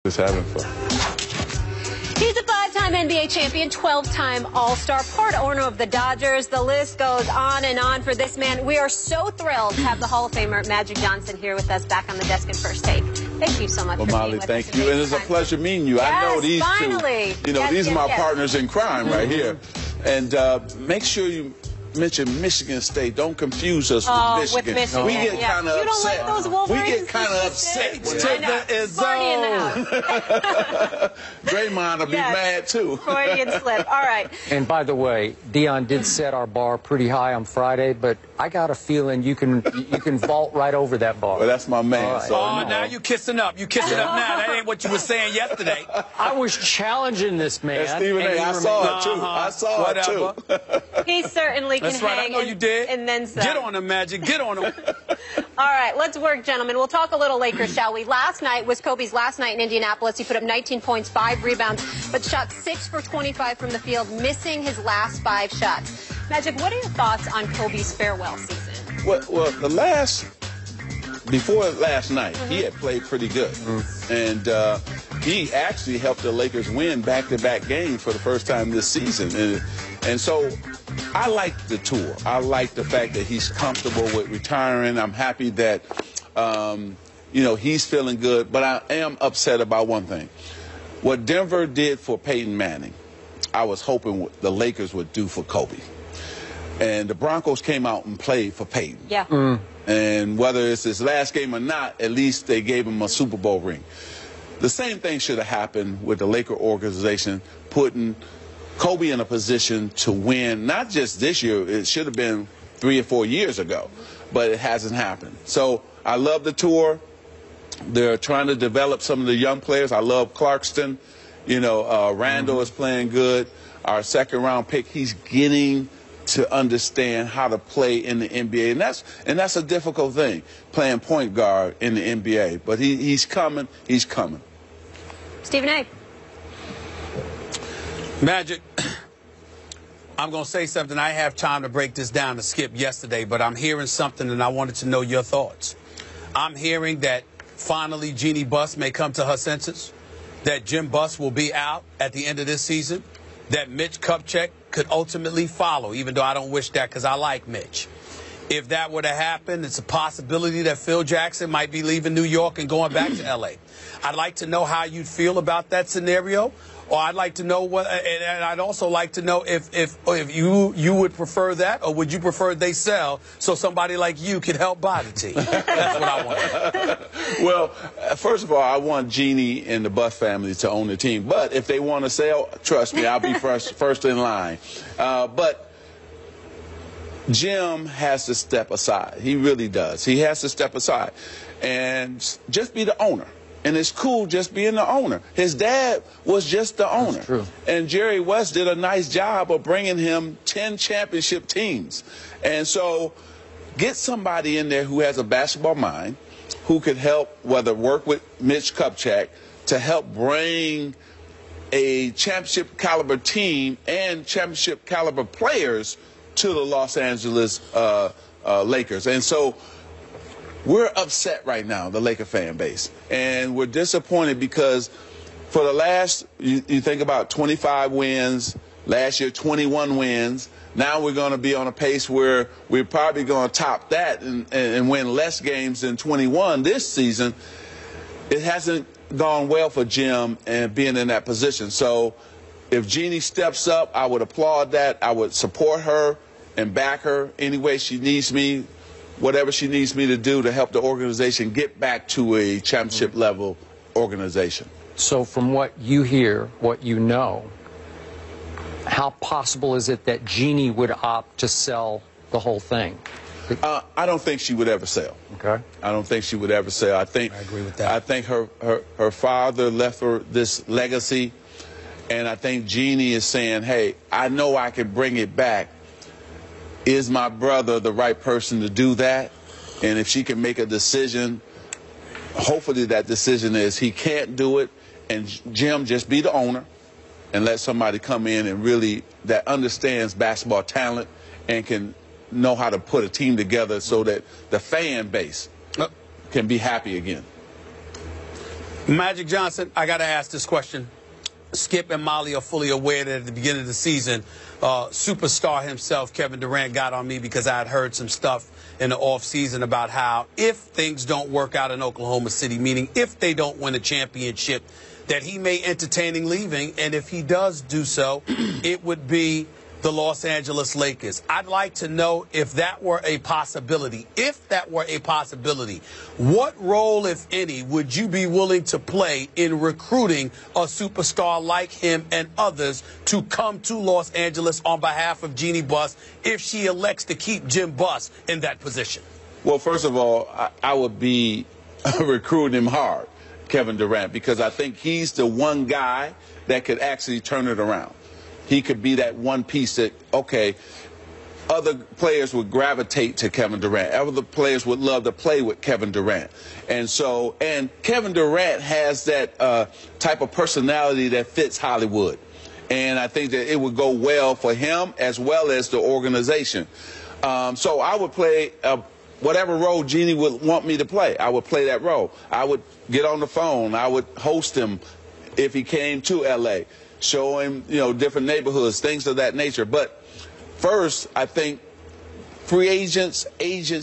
Just having fun. He's a five-time NBA champion, 12-time All-Star, part owner of the Dodgers. The list goes on and on for this man. We are so thrilled to have the Hall of Famer Magic Johnson here with us back on the desk in First Take. Thank you so much for Molly, being with thank us. you. And it's a pleasure meeting you. Yes, I know these finally. two. You know, these are my partners in crime right here. And make sure you mention Michigan State. Don't confuse us with Michigan. We get kind of upset. You don't like those Wolverines? We get kind of upset. Party in the house. Draymond will be mad too. Freudian slip. All right. And by the way, Dion did set our bar pretty high on Friday, but I got a feeling you can vault right over that bar. Well, that's my man. Right. So, now you kissing up. You kissing up now. That ain't what you were saying yesterday. I was challenging this man. Stephen A. I saw it too. I saw it too. He certainly can That's right. hang. I know you did. And then some. Get on him, Magic. Get on him. All right, let's work, gentlemen. We'll talk a little Lakers, shall we? Last night was Kobe's last night in Indianapolis. He put up 19 points, 5 rebounds, but shot 6 for 25 from the field, missing his last 5 shots. Magic, what are your thoughts on Kobe's farewell season? Well, before last night, he had played pretty good. And he actually helped the Lakers win back-to-back games for the first time this season. And so I like the tour. I like the fact that he's comfortable with retiring. I'm happy that, he's feeling good. But I am upset about one thing. What Denver did for Peyton Manning, I was hoping the Lakers would do for Kobe. And the Broncos came out and played for Peyton. Yeah. And whether it's his last game or not, at least they gave him a Super Bowl ring. The same thing should have happened with the Laker organization, putting Kobe in a position to win, not just this year. It should have been 3 or 4 years ago, but it hasn't happened. So I love the tour. They're trying to develop some of the young players. I love Clarkston. Randall is playing good. Our second-round pick, he's getting to understand how to play in the NBA. And that's a difficult thing, playing point guard in the NBA. But he's coming. He's coming. Stephen A. Magic, I'm going to say something. I have time to break this down to Skip yesterday, but I'm hearing something, and I wanted to know your thoughts. I'm hearing that finally Jeannie Buss may come to her senses, that Jim Buss will be out at the end of this season, that Mitch Kupchak could ultimately follow, even though I don't wish that because I like Mitch. If that were to happen, it's a possibility that Phil Jackson might be leaving New York and going back to L.A. I'd like to know how you'd feel about that scenario, or I'd like to know what, and I'd also like to know if you would prefer that, or would you prefer they sell so somebody like you could help buy the team? That's what I want. Well, first of all, I want Jeannie and the Buss family to own the team. But if they want to sell, trust me, I'll be first in line. But Jim has to step aside. He really does. He has to step aside and just be the owner. And it's cool just being the owner. His dad was just the owner. That's true. And Jerry West did a nice job of bringing him 10 championship teams. And so get somebody in there who has a basketball mind, who could help, whether work with Mitch Kupchak, to help bring a championship caliber team and championship caliber players to the Los Angeles Lakers. And so we're upset right now, the Laker fan base, and we're disappointed because for the last, you think about 25 wins, last year 21 wins, now we're going to be on a pace where we're probably going to top that and win less games than 21 this season. It hasn't gone well for Jim and being in that position. So if Jeannie steps up, I would applaud that. I would support her and back her any way she needs me, whatever she needs me to do to help the organization get back to a championship level organization. So from what you hear, what you know, how possible is it that Jeannie would opt to sell the whole thing? I don't think she would ever sell. Okay. I don't think she would ever sell. I agree with that. I think her father left her this legacy, and I think Jeannie is saying, hey, I know I can bring it back. Is my brother the right person to do that? And if she can make a decision, hopefully that decision is he can't do it, and Jim just be the owner and let somebody come in and really that understands basketball talent and can know how to put a team together so that the fan base can be happy again. Magic Johnson, I got to ask this question. Skip and Molly are fully aware that at the beginning of the season, superstar himself, Kevin Durant, got on me because I had heard some stuff in the offseason about how if things don't work out in Oklahoma City, meaning if they don't win a championship, that he may entertaining leaving. And if he does do so, it would be the Los Angeles Lakers. I'd like to know if that were a possibility. If that were a possibility, what role, if any, would you be willing to play in recruiting a superstar like him and others to come to Los Angeles on behalf of Jeannie Buss if she elects to keep Jim Buss in that position? Well, first of all, I would be recruiting him hard, Kevin Durant, because I think he's the one guy that could actually turn it around. He could be that one piece that, okay, other players would gravitate to Kevin Durant. Other players would love to play with Kevin Durant. And Kevin Durant has that type of personality that fits Hollywood. And I think that it would go well for him as well as the organization. So I would play whatever role Jeannie would want me to play. I would play that role. I would get on the phone. I would host him if he came to L.A., show him, different neighborhoods, things of that nature. But first, I think free agents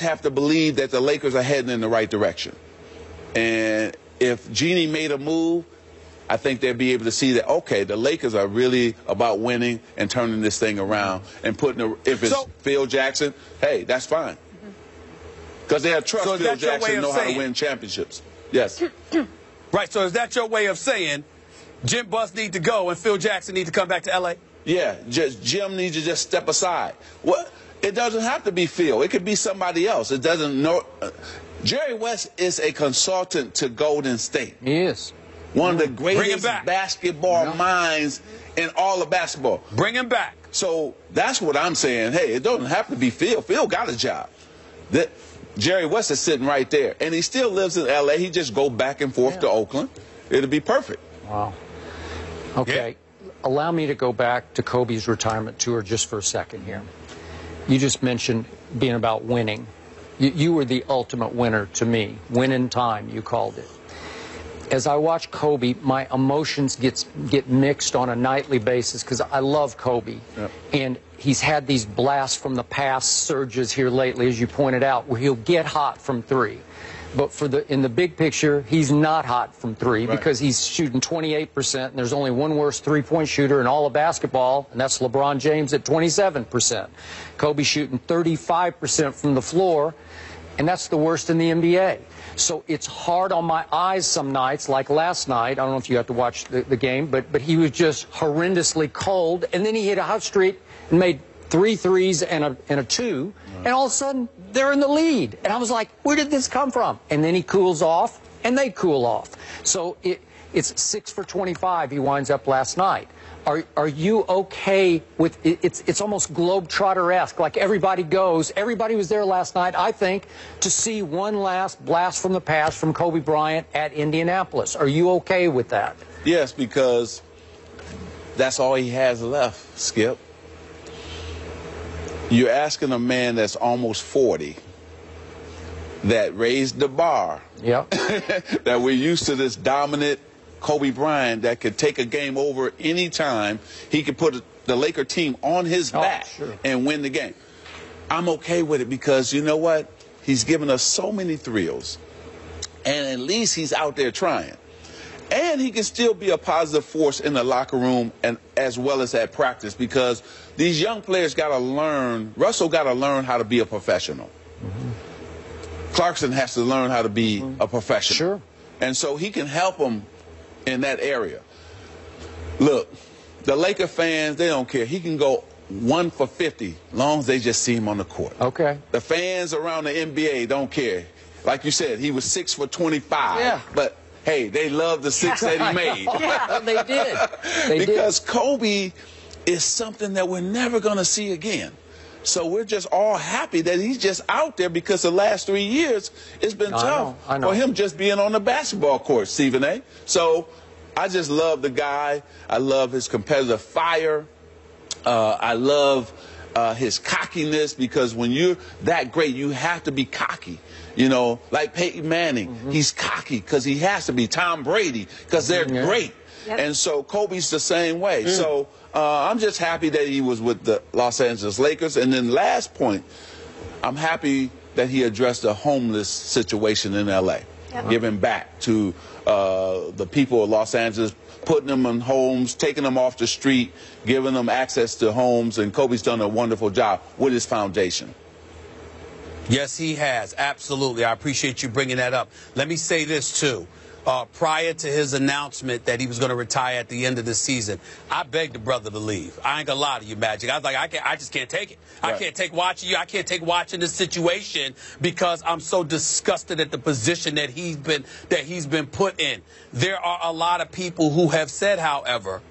have to believe that the Lakers are heading in the right direction. And if Jeannie made a move, I think they'll be able to see that, okay, the Lakers are really about winning and turning this thing around and if it's Phil Jackson, hey, that's fine. Because they have trust Phil Jackson know how to win championships. Yes. Right, so is that your way of saying Jim Buss need to go and Phil Jackson need to come back to L.A.? Yeah, Jim needs to just step aside. It doesn't have to be Phil. It could be somebody else. It doesn't know. Jerry West is a consultant to Golden State. He is. One of the greatest basketball minds in all of basketball. Bring him back. So that's what I'm saying. Hey, it doesn't have to be Phil. Phil got a job. Jerry West is sitting right there. And he still lives in L.A. He just go back and forth to Oakland. It'll be perfect. Wow. Okay, allow me to go back to Kobe's retirement tour just for a second here. You just mentioned being about winning. You were the ultimate winner to me. Win in time, you called it. As I watch Kobe, my emotions get mixed on a nightly basis because I love Kobe. Yep. And he's had these blasts from the past surges here lately, as you pointed out, where he'll get hot from three. But in the big picture, he's not hot from three because he's shooting 28%, and there's only one worse three-point shooter in all of basketball, and that's LeBron James at 27%. Kobe's shooting 35% from the floor, and that's the worst in the NBA. So it's hard on my eyes some nights, like last night. I don't know if you got to watch the game, but he was just horrendously cold, and then he hit a hot streak and made 3 threes and a 2, and all of a sudden they're in the lead. And I was like, where did this come from? And then he cools off, and they cool off. So it's 6 for 25 he winds up last night. Are you okay with it? It's almost Globetrotter-esque, like everybody goes. Everybody was there last night, I think, to see one last blast from the past from Kobe Bryant at Indianapolis. Are you okay with that? Yes, because that's all he has left, Skip. You're asking a man that's almost 40 that raised the bar. Yep. That we're used to this dominant Kobe Bryant that could take a game over any time. He could put the Laker team on his back and win the game. I'm okay with it because you know what? He's given us so many thrills. And at least he's out there trying. And he can still be a positive force in the locker room and as well as at practice because these young players got to learn, Russell got to learn how to be a professional. Clarkson has to learn how to be a professional. Sure. And so he can help them in that area. Look, the Laker fans, they don't care. He can go 1 for 50 as long as they just see him on the court. Okay. The fans around the NBA don't care. Like you said, he was 6 for 25. Yeah. But hey, they love the 6 that he made. Yeah, they did. Because Kobe is something that we're never going to see again. So we're just all happy that he's just out there because the last 3 years it's been tough for him just being on the basketball court, Stephen A. So I just love the guy. I love his competitive fire. I love his cockiness, because when you're that great, you have to be cocky. You know, like Peyton Manning, he's cocky because he has to be. Tom Brady, because they're great. Yep. And so Kobe's the same way. So I'm just happy that he was with the Los Angeles Lakers. And then last point, I'm happy that he addressed the homeless situation in L.A., giving back to the people of Los Angeles, putting them in homes, taking them off the street, giving them access to homes. And Kobe's done a wonderful job with his foundation. Yes, he has. Absolutely. I appreciate you bringing that up. Let me say this, too. Prior to his announcement that he was going to retire at the end of the season, I begged the brother to leave. I ain't going to lie to you, Magic. I was like, I just can't take it. Right. I can't take watching you. I can't take watching this situation because I'm so disgusted at the position that he's been put in. There are a lot of people who have said, however,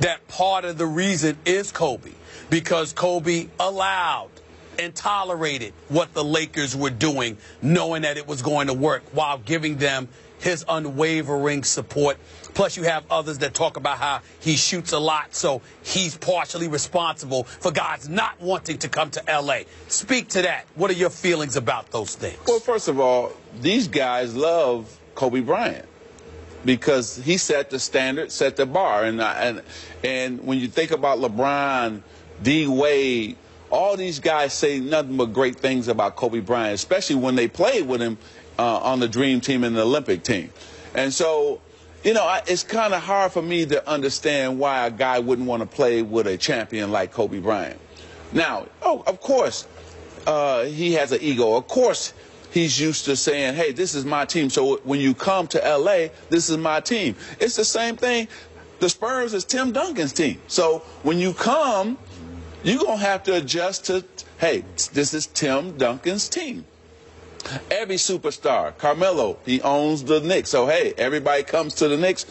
that part of the reason is Kobe, because Kobe allowed and tolerated what the Lakers were doing, knowing that it was going to work, while giving them his unwavering support. Plus, you have others that talk about how he shoots a lot, so he's partially responsible for guys not wanting to come to L.A. Speak to that. What are your feelings about those things? Well, first of all, these guys love Kobe Bryant because he set the standard, set the bar. And when you think about LeBron, D. Wade, all these guys say nothing but great things about Kobe Bryant, especially when they played with him on the Dream Team and the Olympic team. And so, you know, it's kind of hard for me to understand why a guy wouldn't want to play with a champion like Kobe Bryant. Now, of course, he has an ego. Of course, he's used to saying, hey, this is my team. So when you come to L.A., this is my team. It's the same thing. The Spurs is Tim Duncan's team. So when you come, you're going to have to adjust to, hey, this is Tim Duncan's team. Every superstar, Carmelo, he owns the Knicks. So, hey, everybody comes to the Knicks,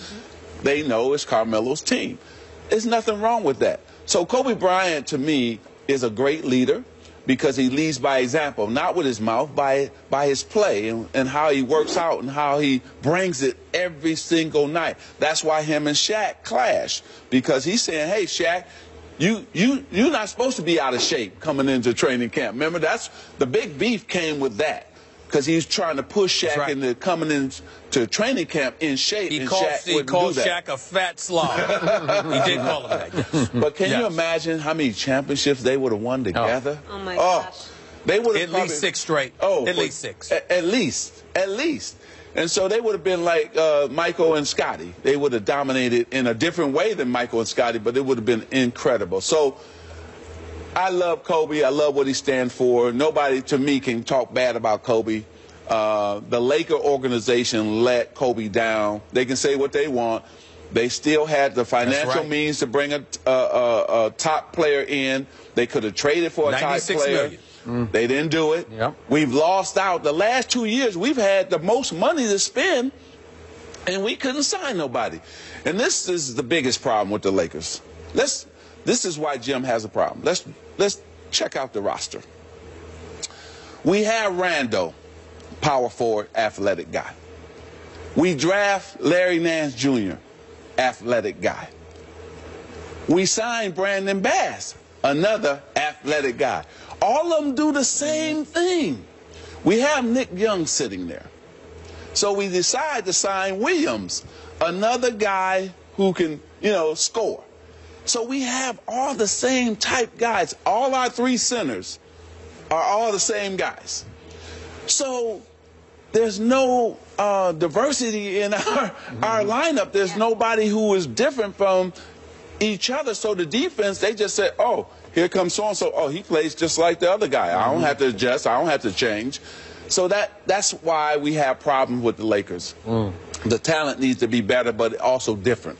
they know it's Carmelo's team. There's nothing wrong with that. So Kobe Bryant, to me, is a great leader because he leads by example, not with his mouth, by his play and how he works out and how he brings it every single night. That's why him and Shaq clash, because he's saying, hey, Shaq, you're not supposed to be out of shape coming into training camp. Remember, that's the big beef came with that. Because he's trying to push Shaq into coming into training camp in shape. He called Shaq a fat slob. He did call him that. Yes. But can you imagine how many championships they would have won together? Oh my gosh. They would have at least 6 straight. At least 6. At least. And so they would have been like Michael and Scotty. They would have dominated in a different way than Michael and Scotty, but it would have been incredible. So I love Kobe. I love what he stands for. Nobody, to me, can talk bad about Kobe. The Laker organization let Kobe down. They can say what they want. They still had the financial means to bring a top player in. They could have traded for a top player. They didn't do it. Yep. We've lost out. The last 2 years, we've had the most money to spend, and we couldn't sign nobody. And this is the biggest problem with the Lakers. This is why Jim has a problem. Let's check out the roster. We have Rando, power forward, athletic guy. We draft Larry Nance Jr., athletic guy. We sign Brandon Bass, another athletic guy. All of them do the same thing. We have Nick Young sitting there. So we decide to sign Williams, another guy who can, score. So we have all the same type guys. All our 3 centers are all the same guys. So there's no diversity in our lineup. There's nobody who is different from each other. So the defense, they just said, oh, here comes so-and-so. Oh, he plays just like the other guy. I don't have to adjust. I don't have to change. So that's why we have problems with the Lakers. The talent needs to be better, but also different.